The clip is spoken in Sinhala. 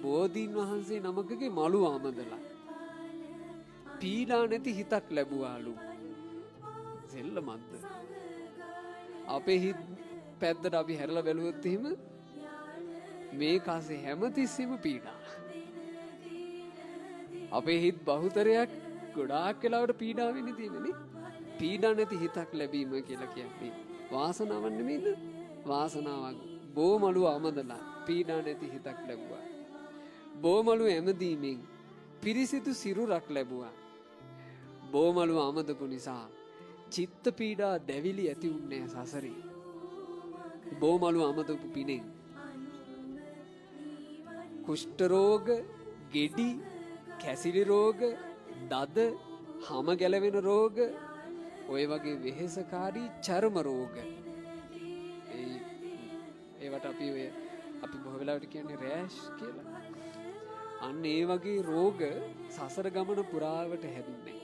බෝධීන් වහන්සේ නමකගේ මළු ආමදලා පීඩා නැති හිතක් ලැබුවාලු. සෙල්ලමක්ද? අපේ හිත පැත්තට අපි හැරලා බැලුවොත් එහෙම මේ කාසේ හැමතිස්සෙම පීඩා. අපේ හිත බහුතරයක් ගොඩාක් වෙලාවට පීඩා වෙන්නේ තියෙන්නේ. පීඩා නැති හිතක් ලැබීම කියලා කියන්නේ වාසනාවක් නෙමෙයිද? වාසනාවක්. බෝමලු ආමදලා පීඩා නැති හිතක් ලැබුවා. බෝමලු ඇමදීමෙන් පිරිසිදු සිරුරක් ලැබුවා. බෝමලු ආමදපු නිසා චිත්ත පීඩා දැවිලි ඇති උන්නේ සසරේ. බෝමලු ආමදපු පිනෙන් කුෂ්ඨ රෝග, ගෙඩි, කැසිලි රෝග, දද, හම ගැලවෙන රෝග, ඔය වගේ වෙහෙසකාරී චර්ම රෝග, ඒවට අපි බොහෝ වෙලාවට කියන්නේ රෑෂ් කියලා. අන්න ඒ වගේ රෝග සසර ගමන පුරාවට හැදුනේ.